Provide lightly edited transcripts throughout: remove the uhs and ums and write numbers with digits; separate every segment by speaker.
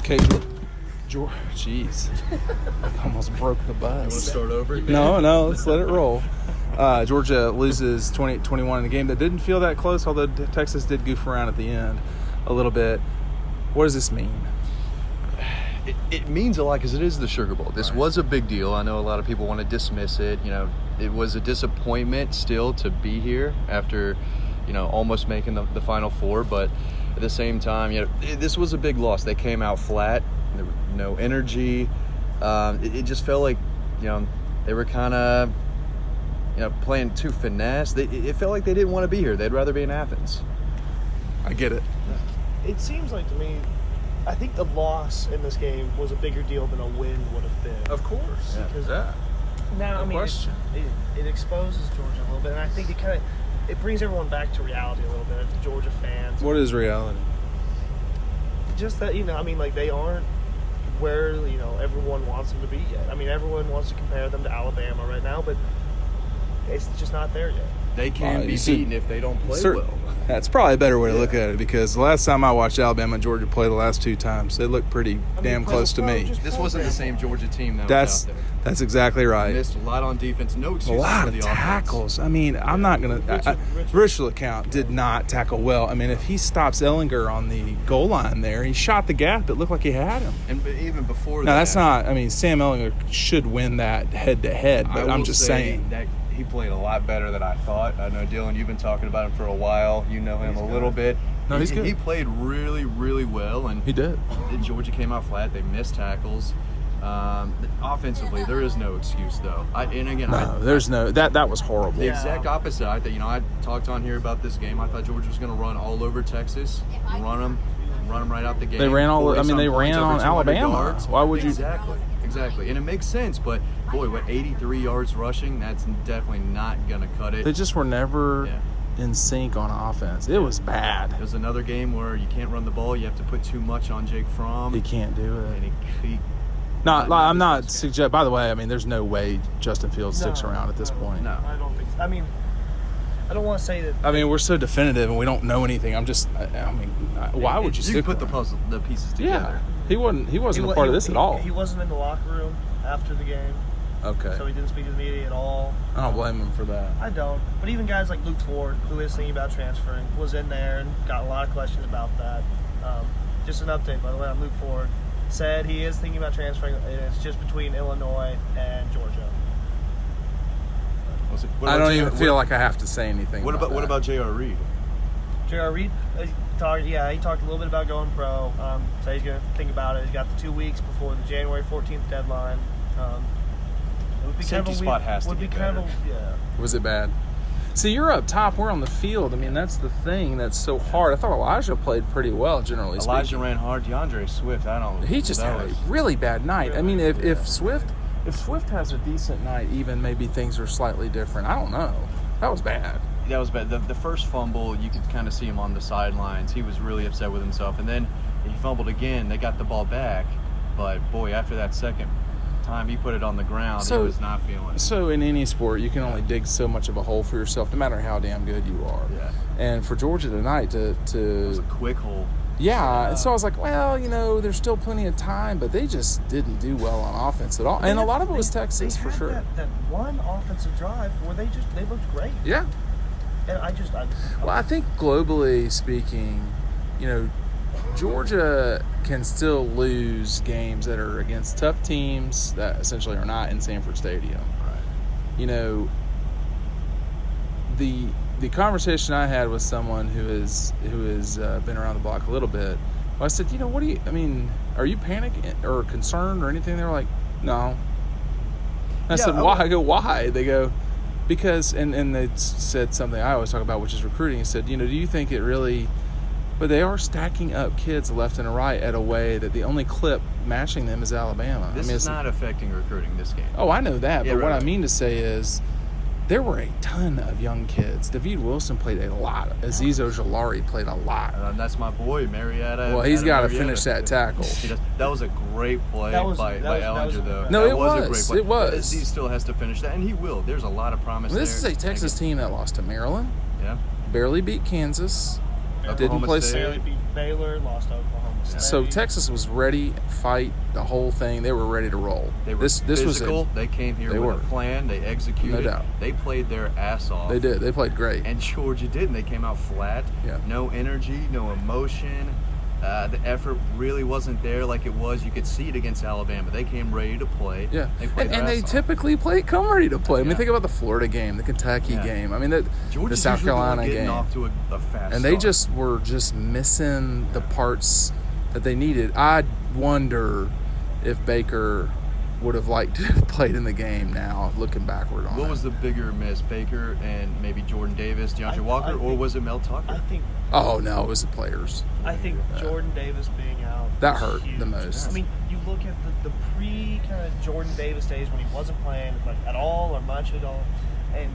Speaker 1: Okay, jeez. I almost broke the bus.
Speaker 2: You want to start over?
Speaker 1: No, let's let it roll. Georgia loses 28-21 in a game that didn't feel that close, although Texas did goof around at the end a little bit. What does this mean?
Speaker 2: It means a lot because it is the Sugar Bowl. This was a big deal. I know a lot of people want to dismiss it. You know, it was a disappointment still to be here after, almost making the Final Four. But at the same time, this was a big loss. They came out flat. There was no energy. It just felt like, they were kind of, playing too finesse. It felt like they didn't want to be here. They'd rather be in Athens.
Speaker 1: I get it.
Speaker 3: It seems like to me, I think the loss in this game was a bigger deal than a win would have been.
Speaker 1: Of course.
Speaker 3: Because now, it exposes Georgia a little bit, and I think it brings everyone back to reality a little bit, the Georgia fans.
Speaker 1: What is reality?
Speaker 3: Just that, they aren't where, everyone wants them to be yet. I mean, everyone wants to compare them to Alabama right now, but it's just not there yet.
Speaker 2: They can be beaten if they don't play well.
Speaker 1: That's probably a better way to look at it, because the last time I watched Alabama and Georgia play the last two times, they looked pretty damn close to me.
Speaker 2: This wasn't the same Georgia team that
Speaker 1: was
Speaker 2: out there.
Speaker 1: That's exactly right.
Speaker 2: Missed a lot on defense. No excuses
Speaker 1: a lot
Speaker 2: for the
Speaker 1: of tackles.
Speaker 2: offense.
Speaker 1: I mean, I'm not going to – Rich LeCount did not tackle well. I mean, if he stops Ellinger on the goal line there, he shot the gap. It looked like he had him.
Speaker 2: And even before that –
Speaker 1: No, that's not – I mean, Sam Ellinger should win that head-to-head, but I'm just saying.
Speaker 2: That he played a lot better than I thought. I know, Dylan, you've been talking about him for a while. You know him a little bit.
Speaker 1: No, he's good.
Speaker 2: He played really, really well. And
Speaker 1: he did.
Speaker 2: Georgia came out flat. They missed tackles. Offensively, there is no excuse, though.
Speaker 1: There's no – that was horrible.
Speaker 2: The exact opposite. I talked on here about this game. I thought Georgia was going to run all over Texas, run them right out the game.
Speaker 1: They ran they ran on Alabama.
Speaker 2: Yards.
Speaker 1: Why would you –
Speaker 2: Exactly. And it makes sense, but, boy, 83 yards rushing, that's definitely not going to cut it.
Speaker 1: They just were never in sync on offense. It was bad.
Speaker 2: It was another game where you can't run the ball. You have to put too much on Jake Fromm.
Speaker 1: He can't do it.
Speaker 2: And
Speaker 1: I'm not suggesting – by the way, I mean, there's no way Justin Fields sticks around at this point.
Speaker 3: No, I don't think so. I mean, I don't want to say that –
Speaker 1: I mean, we're so definitive and we don't know anything. I'm just – why would you stick
Speaker 2: put the pieces together.
Speaker 1: Yeah. He wasn't a part of this at all.
Speaker 3: He wasn't in the locker room after the game.
Speaker 1: Okay.
Speaker 3: So he didn't speak to the media at all.
Speaker 1: I don't blame him for that.
Speaker 3: I don't. But even guys like Luke Ford, who is thinking about transferring, was in there and got a lot of questions about that. Just an update, by the way, on Luke Ford. Said he is thinking about transferring, and it's just between Illinois and Georgia.
Speaker 1: I don't even feel like I have to say anything.
Speaker 2: What about J.R. Reed?
Speaker 3: J.R. Reed? He talked a little bit about going pro. So he's going to think about it. He's got the 2 weeks before the January 14th deadline.
Speaker 2: Safety spot has to be better.
Speaker 1: Was it bad? See, you're up top. We're on the field. I mean, that's the thing that's so hard. I thought Elijah played pretty well, generally speaking.
Speaker 2: Elijah ran hard. DeAndre Swift,
Speaker 1: he just had a really bad night. I mean, if Swift has a decent night, even maybe things are slightly different. I don't know. That was bad.
Speaker 2: That was bad. The first fumble, you could kind of see him on the sidelines. He was really upset with himself. And then he fumbled again. They got the ball back. But, boy, after that second time he put it on the ground, he was not feeling it. So
Speaker 1: in any sport, you can only dig so much of a hole for yourself, no matter how damn good you are.
Speaker 2: Yeah.
Speaker 1: And for Georgia tonight to
Speaker 2: it was a quick hole.
Speaker 1: Yeah, and so I was like, well, there's still plenty of time, but they just didn't do well on offense at all. And a lot of it was Texas, for sure.
Speaker 3: That one offensive drive where they looked great.
Speaker 1: Yeah.
Speaker 3: And
Speaker 1: I think globally speaking, Georgia can still lose games that are against tough teams that essentially are not in Sanford Stadium.
Speaker 2: Right.
Speaker 1: The conversation I had with someone who has been around the block a little bit, I said, are you panicking or concerned or anything? They were like, no. I said, why? I go, why? They go, because, and they said something I always talk about, which is recruiting. He said, do you think it really, but they are stacking up kids left and right at a way that the only clip matching them is Alabama.
Speaker 2: This is not affecting recruiting this game.
Speaker 1: Oh, I know that, but what I mean to say is, there were a ton of young kids. David Wilson played a lot. Aziz Ojolari played a lot.
Speaker 2: That's my boy, Marietta.
Speaker 1: Well, he's got to finish that tackle.
Speaker 2: That was a great play by Ellinger, though.
Speaker 1: No, it was.
Speaker 2: A great play.
Speaker 1: It was.
Speaker 2: Aziz still has to finish that, and he will. There's a lot of promise there.
Speaker 1: This is a Texas team that lost to Maryland.
Speaker 2: Yeah.
Speaker 1: Barely beat Kansas.
Speaker 3: Barely beat Baylor, lost to Oklahoma
Speaker 1: So Texas was ready, fight, the whole thing. They were ready to roll.
Speaker 2: They were
Speaker 1: this
Speaker 2: physical.
Speaker 1: was
Speaker 2: They came here with a plan. They executed.
Speaker 1: No doubt.
Speaker 2: They played their ass off.
Speaker 1: They did. They played great.
Speaker 2: And Georgia didn't. They came out flat.
Speaker 1: Yeah.
Speaker 2: No energy, no emotion. The effort really wasn't there like it was. You could see it against Alabama. They came ready to play.
Speaker 1: Yeah,
Speaker 2: they played
Speaker 1: and they
Speaker 2: ass off.
Speaker 1: typically come ready to play. I mean,
Speaker 2: Yeah.
Speaker 1: think about the Florida game, the Kentucky game. I mean, the
Speaker 2: Georgia's
Speaker 1: South
Speaker 2: usually
Speaker 1: Carolina
Speaker 2: getting
Speaker 1: game.
Speaker 2: off to a fast
Speaker 1: And they
Speaker 2: start.
Speaker 1: just were missing the parts that they needed. I wonder if Baker would have liked to have played in the game now, looking backward on
Speaker 2: What
Speaker 1: it.
Speaker 2: was the bigger miss, Baker and maybe Jordan Davis, DeAndre Walker, or was it Mel Tucker?
Speaker 1: Oh, no, it was the players.
Speaker 3: I think Jordan Davis being out
Speaker 1: That
Speaker 3: was
Speaker 1: hurt
Speaker 3: huge.
Speaker 1: the most.
Speaker 3: I mean, you look at the pre kind of Jordan Davis days when he wasn't playing like at all or much at all, and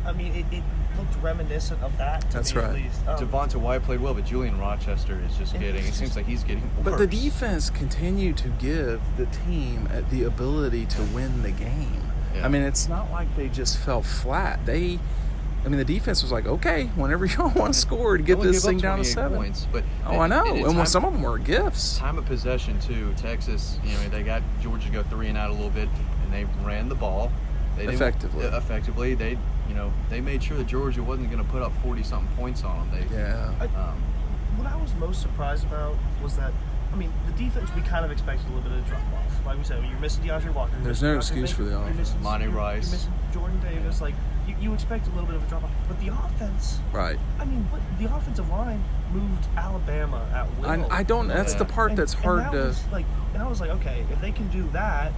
Speaker 3: I mean it looked reminiscent of that. To
Speaker 1: That's
Speaker 3: me,
Speaker 1: right.
Speaker 3: At least.
Speaker 2: Devonta White played well, but Julian Rochester is just getting. It seems like he's getting worse.
Speaker 1: But the defense continued to give the team the ability to win the game.
Speaker 2: Yeah.
Speaker 1: I mean, it's not like they just fell flat. The defense was like, okay, whenever y'all want to score to get
Speaker 2: They only
Speaker 1: this
Speaker 2: gave up
Speaker 1: thing down to
Speaker 2: 28
Speaker 1: 7.
Speaker 2: points, but
Speaker 1: I know.
Speaker 2: and
Speaker 1: And some of them were gifts.
Speaker 2: Time of possession too. Texas, they got Georgia to go 3 and out a little bit, and they ran the ball. They didn't-
Speaker 1: Effectively.
Speaker 2: Effectively, they made sure that Georgia wasn't going to put up 40-something points on them.
Speaker 3: What I was most surprised about was that, I mean, the defense we kind of expected a little bit of drop off. Like we said, you're missing DeAndre Walker.
Speaker 1: There's no excuse for the offense.
Speaker 2: Monty Rice.
Speaker 3: You're missing Jordan Davis. Like you expect a little bit of a drop off, but the offense.
Speaker 1: Right.
Speaker 3: I mean, the offensive line moved Alabama at will.
Speaker 1: I don't. That's the part that's hard
Speaker 3: and
Speaker 1: to.
Speaker 3: And I was like, okay, if they can do that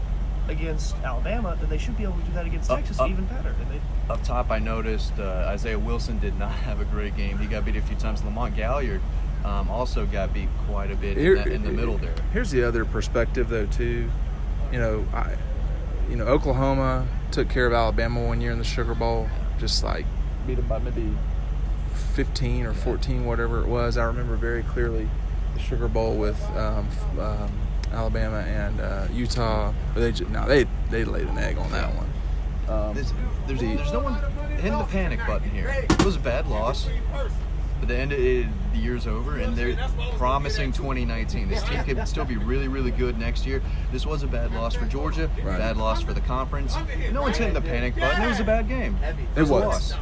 Speaker 3: against Alabama, then they should be able to do that against Texas even better. And they,
Speaker 2: Up top, I noticed Isaiah Wilson did not have a great game. He got beat a few times. Lamont Galliard also got beat quite a bit in the middle there.
Speaker 1: Here's the other perspective, though, too. Oklahoma took care of Alabama one year in the Sugar Bowl, just like beat them by maybe 15 or 14, whatever it was. I remember very clearly the Sugar Bowl with Alabama and Utah. But they laid an egg on that one.
Speaker 2: There's no one hitting the panic button here. It was a bad loss, but the end of the year's over, and they're promising 2019. This team could still be really, really good next year. This was a bad loss for Georgia, bad loss for the conference. No one's hitting the panic button. It was a bad game.
Speaker 1: It was.
Speaker 2: A loss.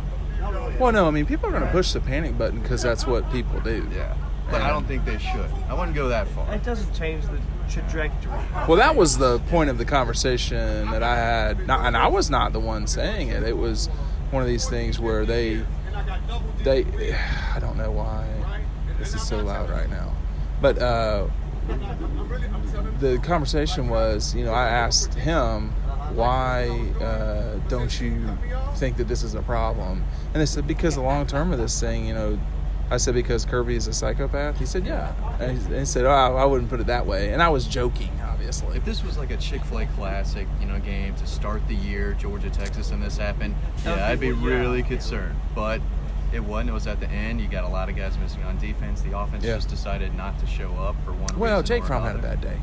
Speaker 1: Well, no, I mean, people are going to push the panic button because that's what people do.
Speaker 2: Yeah, but I don't think they should. I wouldn't go that far.
Speaker 3: it doesn't change the trajectory.
Speaker 1: Well, that was the point of the conversation that I had, and I was not the one saying it. It was one of these things where they I don't know why this is so loud right now, but the conversation was, I asked him, why don't you think that this is a problem? And they said, because the long term of this thing, I said, because Kirby is a psychopath? He said, yeah. And he said, oh, I wouldn't put it that way. And I was joking, obviously.
Speaker 2: If this was like a Chick-fil-A Classic, game to start the year, Georgia, Texas, and this happened, I'd be really concerned. But it wasn't. It was at the end. You got a lot of guys missing on defense. The offense just decided not to show up for one reason.
Speaker 1: Well, Jake Fromm had a bad day.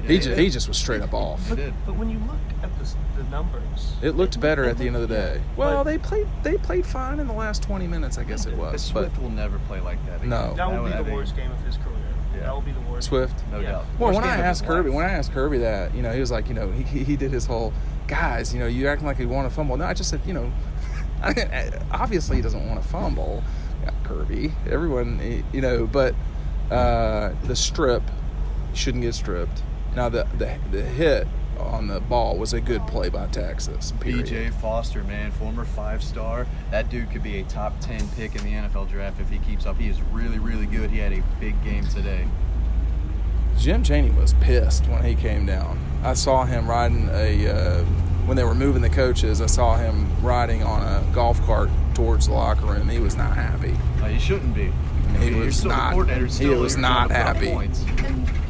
Speaker 1: He just was straight up off.
Speaker 3: But when you look at the numbers,
Speaker 1: it looked better at the end of the day. Well, they played fine in the last 20 minutes, I guess it was.
Speaker 2: Swift will never play like that again.
Speaker 1: No.
Speaker 3: That would be the worst game of his career.
Speaker 2: Yeah.
Speaker 3: That will be the worst.
Speaker 1: Swift?
Speaker 2: No doubt.
Speaker 1: Well,
Speaker 2: Worst
Speaker 1: when I
Speaker 2: game of his
Speaker 1: asked Kirby
Speaker 2: life.
Speaker 1: that, he was like, he did his whole, guys, you acting like you want to fumble. No, I just said, obviously he doesn't want to fumble. Yeah, Kirby. Everyone, but the strip shouldn't get stripped. Now, the hit on the ball was a good play by Texas, period.
Speaker 2: B.J. Foster, man, former 5-star. That dude could be a top 10 pick in the NFL draft if he keeps up. He is really, really good. He had a big game today.
Speaker 1: Jim Chaney was pissed when he came down. I saw him riding when they were moving the coaches, I saw him riding on a golf cart towards the locker room. He was not happy.
Speaker 2: He shouldn't be.
Speaker 1: He was not happy.
Speaker 3: And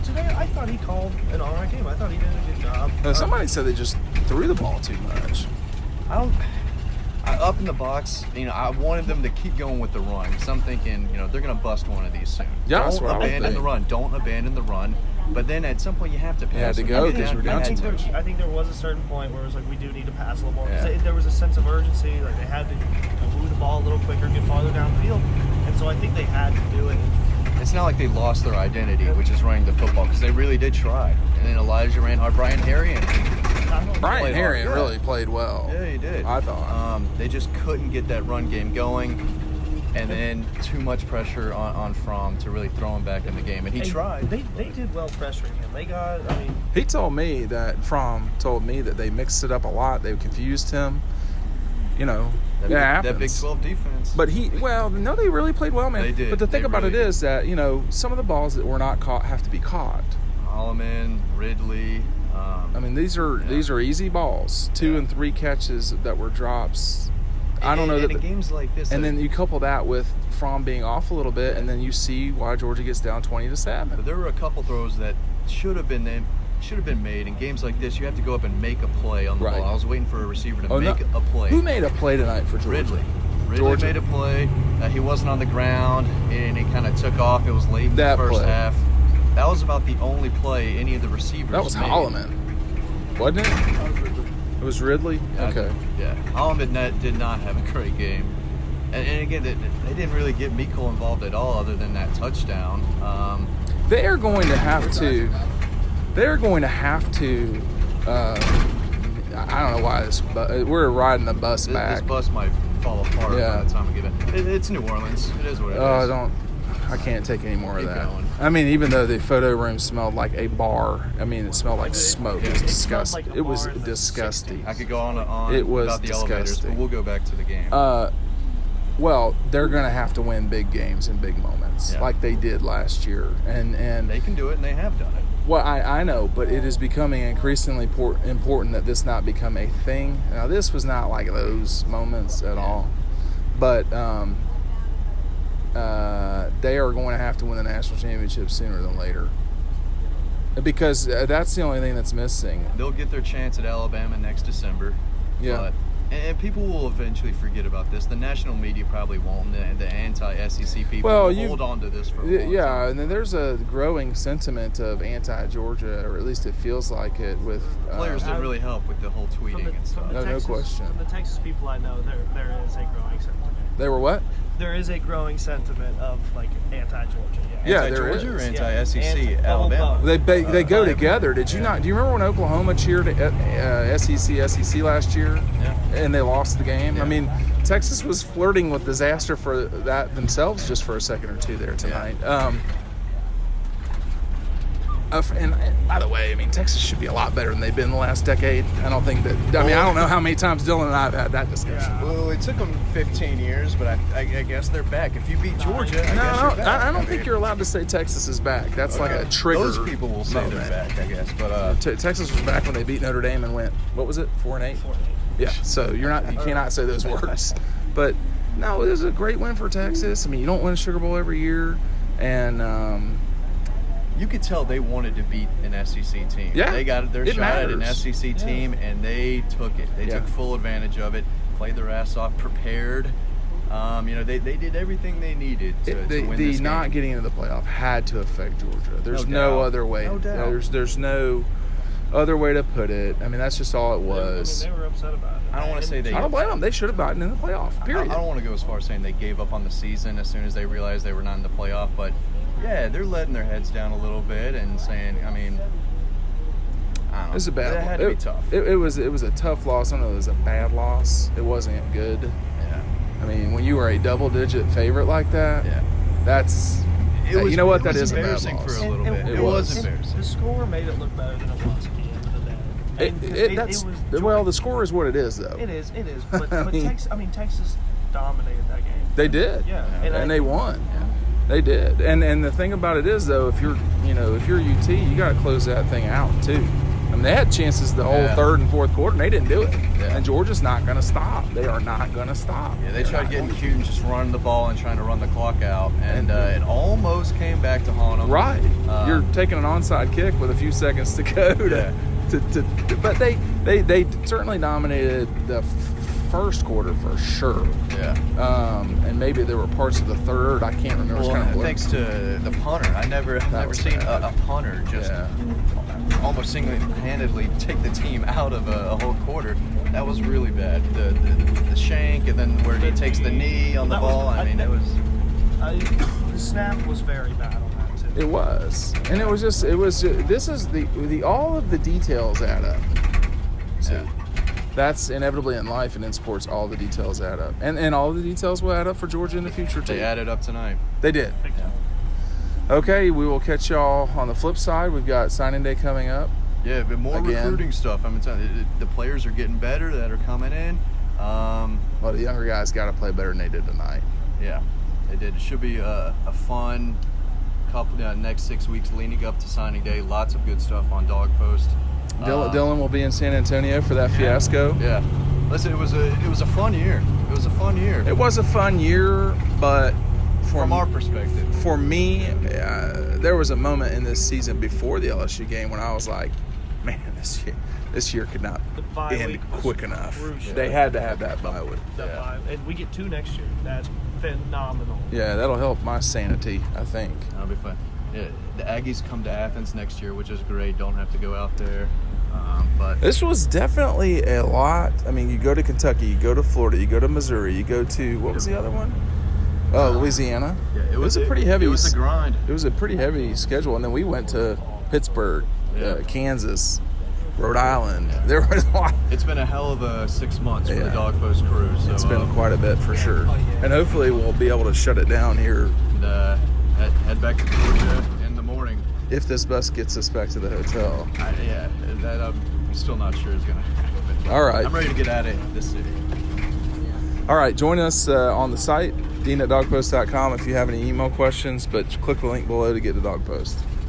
Speaker 3: today, I thought he called an all right game. I thought he did a good job.
Speaker 1: Somebody said they just threw the ball too much.
Speaker 2: Up in the box, I wanted them to keep going with the run. Because I'm thinking, they're going to bust one of these soon.
Speaker 1: Yeah, that's
Speaker 2: Don't
Speaker 1: what I would
Speaker 2: abandon
Speaker 1: think.
Speaker 2: the run. Don't abandon the run. But then at some point you have to pass.
Speaker 1: You had to go because you were down too much.
Speaker 3: I think there was a certain point where it was like, we do need to pass a little more.
Speaker 2: Yeah.
Speaker 3: There was a sense of urgency. Like they had to move the ball a little quicker, get farther downfield. And so I think they had to do it.
Speaker 2: it's not like they lost their identity, which is running the football, because they really did try. And then Elijah ran hard. Brian Harrion.
Speaker 1: Brian Harrion
Speaker 2: hard.
Speaker 1: really played well.
Speaker 2: Yeah, he did.
Speaker 1: I thought.
Speaker 2: They just couldn't get that run game going, and then too much pressure on Fromm to really throw him back in the game. And he tried.
Speaker 3: They did well pressuring him. They got, I mean...
Speaker 1: He told me that, Fromm told me that they mixed it up a lot. They confused him. You know,
Speaker 2: that Big 12 defense.
Speaker 1: But no, they really played well, man.
Speaker 2: They did.
Speaker 1: But the thing about
Speaker 2: really
Speaker 1: it is that, you know, some of the balls that were not caught have to be caught.
Speaker 2: Holloman, Ridley.
Speaker 1: I mean, these are easy balls. 2 and 3 catches that were drops. I don't know that.
Speaker 2: In games like this,
Speaker 1: and then you couple that with Fromm being off a little bit, and then you see why Georgia gets down 20-7.
Speaker 2: But there were a couple throws that should have been made. In games like this, you have to go up and make a play on the ball. I was waiting for a receiver to make a play.
Speaker 1: Who made a play tonight for Georgia?
Speaker 2: Ridley made a play. He wasn't on the ground, and he kind of took off. It was late in the first half. That was about the only play any of the receivers
Speaker 1: That was
Speaker 2: made.
Speaker 1: Holloman, wasn't it? It was Ridley? Okay.
Speaker 2: Yeah. Holloman did not have a great game. And again, they didn't really get Miko involved at all other than that touchdown.
Speaker 1: They are going to have to. They're going to have to. I don't know why we're riding the bus back.
Speaker 2: This bus might fall apart by the time we get it. It's New Orleans. It is what it is.
Speaker 1: I can't take any more of that.
Speaker 2: Going.
Speaker 1: I mean, even though the photo room smelled like a bar, I mean, it smelled like smoke. It was disgusting.
Speaker 3: Like
Speaker 1: it was disgusting.
Speaker 2: I could go on
Speaker 1: it was
Speaker 2: about the
Speaker 1: disgusting.
Speaker 2: elevators, but we'll go back to the game.
Speaker 1: Well, they're going to have to win big games and big moments like they did last year. And
Speaker 2: they can do it, and they have done it.
Speaker 1: Well, I know, but it is becoming increasingly important that this not become a thing. Now, this was not like those moments at all. But they are going to have to win the national championship sooner than later. Because that's the only thing that's missing.
Speaker 2: They'll get their chance at Alabama next December.
Speaker 1: Yeah.
Speaker 2: And people will eventually forget about this. The national media probably won't. The anti-SEC people will hold on to this for a long time.
Speaker 1: Yeah, and then there's a growing sentiment of anti-Georgia, or at least it feels like it, with...
Speaker 2: Players didn't really help with the whole tweeting and stuff.
Speaker 1: No question.
Speaker 3: From the Texas people I know, there is a growing sentiment.
Speaker 1: They were what?
Speaker 3: There is a growing sentiment of, like, anti-Georgia.
Speaker 1: Yeah,
Speaker 2: anti-Georgia or anti-SEC Alabama?
Speaker 1: They go together. Did you not? Do you remember when Oklahoma cheered SEC last year?
Speaker 2: Yeah.
Speaker 1: And they lost the game?
Speaker 2: Yeah.
Speaker 1: I mean, Texas was flirting with disaster for that themselves just for a second or two there tonight.
Speaker 2: Yeah.
Speaker 1: And by the way, I mean, Texas should be a lot better than they've been in the last decade. I don't think that. I mean, I don't know how many times Dylan and I have had that discussion.
Speaker 2: Yeah. Well, it took them 15 years, but I guess they're back. If you beat Georgia,
Speaker 1: I don't think you're allowed to say Texas is back. That's like a trigger.
Speaker 2: Those people will say they're back, I guess. But
Speaker 1: Texas was back when they beat Notre Dame and went. What was it? 4-8.
Speaker 3: 4-8.
Speaker 1: Yeah. So you cannot say those words. But no, it was a great win for Texas. I mean, you don't win a Sugar Bowl every year, and.
Speaker 2: You could tell they wanted to beat an SEC team.
Speaker 1: Yeah,
Speaker 2: they got their shot at an SEC team, and they took it. They took full advantage of it, played their ass off, prepared. They did everything they needed to win this game.
Speaker 1: Not getting into the playoff had to affect Georgia. There's no other way.
Speaker 2: No doubt.
Speaker 1: There's no other way to put it. I mean, that's just all it was.
Speaker 3: They were upset about it.
Speaker 2: I don't want to say they.
Speaker 1: I don't blame them. They should have gotten in the playoff. Period.
Speaker 2: I don't want to go as far as saying they gave up on the season as soon as they realized they were not in the playoff, but. Yeah, they're letting their heads down a little bit and saying, I mean, I don't know.
Speaker 1: It was a bad.
Speaker 2: It had to be tough.
Speaker 1: It was a tough loss. I don't know. It was a bad loss. It wasn't good.
Speaker 2: Yeah.
Speaker 1: I mean, when you were a double-digit favorite like that, that's. You know what? That is
Speaker 2: embarrassing
Speaker 1: a bad loss.
Speaker 2: for a little bit. It was embarrassing.
Speaker 3: The score made it look better than it was at the end of the day.
Speaker 1: Well, the score is what it is, though.
Speaker 3: It is. But Texas dominated that game.
Speaker 1: They did.
Speaker 3: Yeah.
Speaker 1: And they won.
Speaker 2: Yeah.
Speaker 1: They did, and the thing about it is though, if you're UT, you got to close that thing out too. I mean, they had chances the whole third and fourth quarter, and they didn't do it. Yeah. And Georgia's not going to stop. They are not going to stop.
Speaker 2: Yeah, they tried getting cute and just running the ball and trying to run the clock out, and it almost came back to haunt them.
Speaker 1: Right, you're taking an onside kick with a few seconds to go. But they certainly dominated the first quarter for sure.
Speaker 2: Yeah.
Speaker 1: And maybe there were parts of the third. I can't remember.
Speaker 2: Well, thanks to the punter. I've never seen a punter just almost single-handedly take the team out of a whole quarter. That was really bad. The shank, and then where he takes the knee on the ball. I mean, it was.
Speaker 3: The snap was very bad on that too.
Speaker 1: It was, and it was just. This is the all of the details add up. See, that's inevitably in life and in sports. All the details add up, and all the details will add up for Georgia in the future too.
Speaker 2: They added up tonight.
Speaker 1: They did. Okay, we will catch y'all on the flip side. We've got signing day coming up.
Speaker 2: Yeah, but more recruiting stuff. I'm telling you, the players are getting better that are coming in.
Speaker 1: Well, the younger guys got to play better than they did tonight.
Speaker 2: Yeah, they did. It should be a fun couple next 6 weeks leading up to signing day. Lots of good stuff on Dog Post.
Speaker 1: Dylan will be in San Antonio for that fiasco.
Speaker 2: Yeah. Listen, it was a fun year. It was a fun year.
Speaker 1: It was a fun year, but
Speaker 2: from our perspective,
Speaker 1: for me, there was a moment in this season before the LSU game when I was like, man, this year could not end quick enough.
Speaker 3: Crucial.
Speaker 1: They had to have that bye week.
Speaker 3: And we get 2 next year. That's phenomenal.
Speaker 1: Yeah, that'll help my sanity, I think.
Speaker 2: That'll be fun. Yeah, the Aggies come to Athens next year, which is great. Don't have to go out there. But
Speaker 1: this was definitely a lot. I mean, you go to Kentucky, you go to Florida, you go to Missouri, you go to, what was the other one? Louisiana.
Speaker 2: Yeah,
Speaker 1: it was a pretty heavy.
Speaker 2: It was a grind.
Speaker 1: It was a pretty heavy schedule, and then we went to Pittsburgh, Kansas, Rhode Island.
Speaker 2: Yeah.
Speaker 1: There was a lot.
Speaker 2: It's been a hell of a 6 months for the Dog Post crew. So,
Speaker 1: it's been quite a bit for sure, and hopefully we'll be able to shut it down here.
Speaker 2: And head back to Georgia in the morning.
Speaker 1: If this bus gets us back to the hotel.
Speaker 2: I'm still not sure is going to happen.
Speaker 1: All right.
Speaker 2: I'm ready to get out of this city.
Speaker 1: All right, join us on the site, dean@dogpost.com if you have any email questions, but click the link below to get to Dog Post.